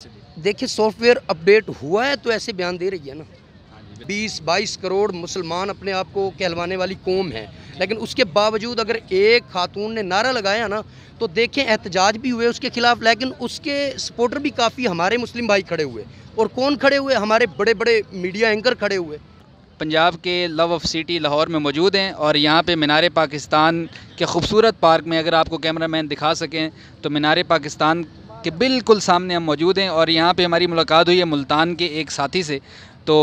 देखिए software update हुआ है तो ऐसे बयान दे रही है ना। 20-22 करोड़ मुसलमान अपने आप को कहलवाने वाली कौम है, लेकिन उसके बावजूद अगर एक खातून ने नारा लगाया ना तो देखें एहतजाज भी हुए उसके खिलाफ, लेकिन उसके सपोर्टर भी काफ़ी हमारे मुस्लिम भाई खड़े हुए। और कौन खड़े हुए? हमारे बड़े बड़े मीडिया एंकर खड़े हुए। पंजाब के लव ऑफ सिटी लाहौर में मौजूद हैं और यहाँ पे मीनार पाकिस्तान के खूबसूरत पार्क में अगर आपको कैमरामैन दिखा सकें तो मीनार पाकिस्तान के बिल्कुल सामने हम मौजूद हैं। और यहाँ पे हमारी मुलाकात हुई है मुल्तान के एक साथी से। तो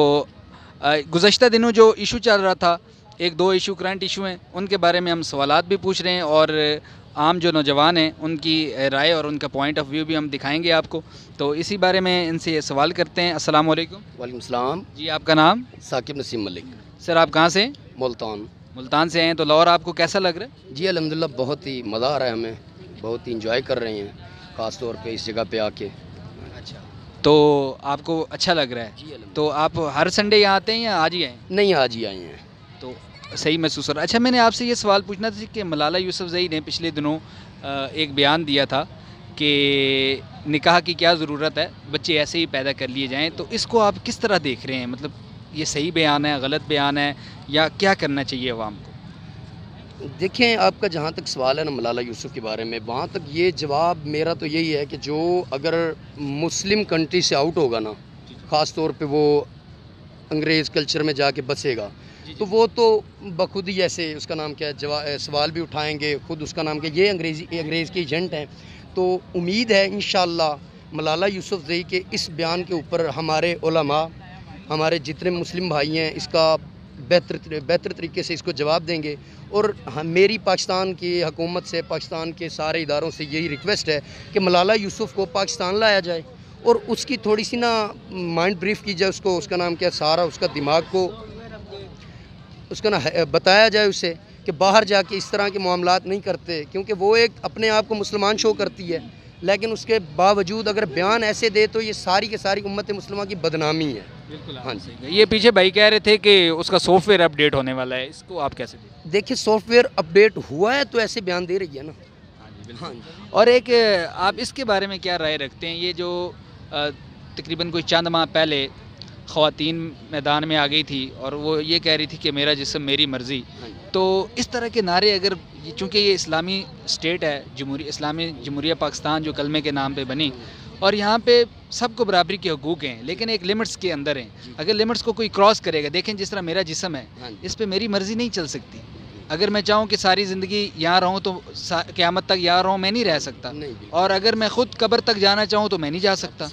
गुज़श्ता दिनों जो इशू चल रहा था, एक दो इशू करंट इशू हैं, उनके बारे में हम सवालात भी पूछ रहे हैं और आम जो नौजवान हैं उनकी राय और उनका पॉइंट ऑफ व्यू भी हम दिखाएंगे आपको। तो इसी बारे में इनसे सवाल करते हैं। अस्सलाम वालेकुम। वालेकुम सलाम। जी, आपका नाम? साकिब नसीम मलिक। सर, आप कहाँ से? मुल्तान से हैं। तो लाहौर आपको कैसा लग रहा है? जी अल्हम्दुलिल्लाह बहुत ही मज़ा आ रहा है, हमें बहुत ही इंजॉय कर रहे हैं ख़ास तौर पे इस जगह पे आके। अच्छा, तो आपको अच्छा लग रहा है? जी तो आप हर संडे यहाँ आते हैं या आज ही आए? नहीं, आज ही आए हैं। तो सही महसूस हो रहा है। अच्छा, मैंने आपसे ये सवाल पूछना था कि मलाला यूसुफजई ने पिछले दिनों एक बयान दिया था कि निकाह की क्या ज़रूरत है, बच्चे ऐसे ही पैदा कर लिए जाएं। तो इसको आप किस तरह देख रहे हैं? मतलब ये सही बयान है, गलत बयान है, या क्या करना चाहिए अवाम को? देखें, आपका जहाँ तक सवाल है ना मलाला यूसुफ के बारे में, वहाँ तक ये जवाब मेरा तो यही है कि जो अगर मुस्लिम कंट्री से आउट होगा ना, ख़ास तौर पे वो अंग्रेज़ कल्चर में जाके बसेगा, तो वो तो बखुद ही ऐसे उसका नाम क्या है सवाल भी उठाएंगे, खुद उसका नाम क्या, ये अंग्रेज़ के एजेंट हैं। तो उम्मीद है इंशाअल्लाह मलाला यूसुफजई के इस बयान के ऊपर हमारे उलमा, हमारे जितने मुस्लिम भाई हैं, इसका बेहतर तरीके से इसको जवाब देंगे। और मेरी पाकिस्तान की हुकूमत से, पाकिस्तान के सारे इदारों से यही रिक्वेस्ट है कि मलाला यूसुफ को पाकिस्तान लाया जाए और उसकी थोड़ी सी ना माइंड ब्रीफ की जाए, उसको उसका नाम क्या, सारा उसका दिमाग को उसका ना बताया जाए उसे कि बाहर जाके इस तरह के मामलात नहीं करते, क्योंकि वो एक अपने आप को मुसलमान शो करती है, लेकिन उसके बावजूद अगर बयान ऐसे दे तो ये सारी की सारी उम्मत मुस्लिमा की बदनामी है। बिल्कुल, हाँ जी। ये पीछे भाई कह रहे थे कि उसका सॉफ्टवेयर अपडेट होने वाला है, इसको आप कैसे देखें? देखिए सॉफ्टवेयर अपडेट हुआ है तो ऐसे बयान दे रही है ना। हाँ जी। और एक आप इसके बारे में क्या राय रखते हैं? ये जो तकरीबन कोई चंद माह पहले ख़वातीन मैदान में आ गई थी और वो ये कह रही थी कि मेरा जिस्म मेरी मर्ज़ी, तो इस तरह के नारे अगर, चूँकि ये इस्लामी स्टेट है, इस्लामी जमहूरिया पाकिस्तान जो कलमे के नाम पे बनी, और यहाँ पे सबको बराबरी के हकूक़ हैं, लेकिन एक लिमिट्स के अंदर हैं। अगर लिमिट्स को कोई क्रॉस करेगा, देखें जिस तरह मेरा जिस्म है, इस पे मेरी मर्ज़ी नहीं चल सकती। अगर मैं चाहूँ कि सारी ज़िंदगी यहाँ रहूँ तो क़यामत तक यहाँ रहूँ, मैं नहीं रह सकता। और अगर मैं ख़ुद कब्र तक जाना चाहूँ तो मैं नहीं जा सकता।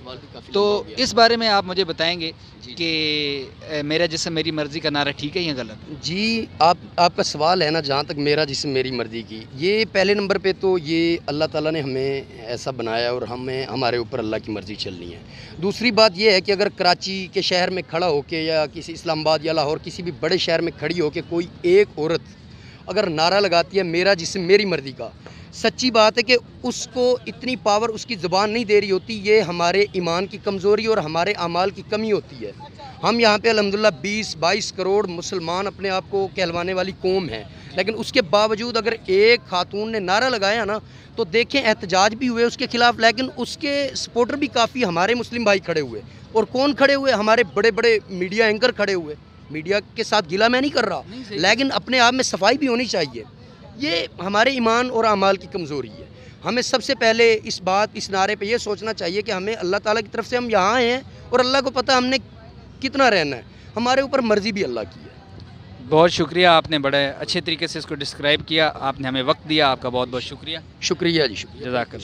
तो इस बारे में आप मुझे बताएंगे कि मेरा जिस्म मेरी मर्ज़ी का नारा ठीक है या गलत? जी, आपका सवाल है ना, जहाँ तक मेरा जिस्म मेरी मर्ज़ी की, ये पहले नंबर पे तो ये अल्लाह ताला ने हमें ऐसा बनाया और हमें हमारे ऊपर अल्लाह की मर्ज़ी चलनी है। दूसरी बात ये है कि अगर कराची के शहर में खड़ा होके या किसी इस्लामाबाद या लाहौर किसी भी बड़े शहर में खड़ी होके कोई एक औरत अगर नारा लगाती है मेरा जिस्म मेरी मर्ज़ी का, सच्ची बात है कि उसको इतनी पावर उसकी ज़ुबान नहीं दे रही होती। ये हमारे ईमान की कमज़ोरी और हमारे अमाल की कमी होती है। हम यहाँ पे अल्हम्दुलिल्लाह 20-22 करोड़ मुसलमान अपने आप को कहलवाने वाली कौम है, लेकिन उसके बावजूद अगर एक खातून ने नारा लगाया ना तो देखें एहतजाज भी हुए उसके खिलाफ, लेकिन उसके सपोर्टर भी काफ़ी हमारे मुस्लिम भाई खड़े हुए। और कौन खड़े हुए? हमारे बड़े बड़े मीडिया एंकर खड़े हुए। मीडिया के साथ गिला मैं नहीं कर रहा, लेकिन अपने आप में सफाई भी होनी चाहिए। ये हमारे ईमान और अमाल की कमज़ोरी है। हमें सबसे पहले इस नारे पे ये सोचना चाहिए कि हमें अल्लाह ताला की तरफ से हम यहाँ आए हैं और अल्लाह को पता हमने कितना रहना है, हमारे ऊपर मर्ज़ी भी अल्लाह की है। बहुत शुक्रिया, आपने बड़े अच्छे तरीके से इसको डिस्क्राइब किया, आपने हमें वक्त दिया, आपका बहुत बहुत शुक्रिया। शुक्रिया जी, शुक्रिया। जज़ाकल्लाह।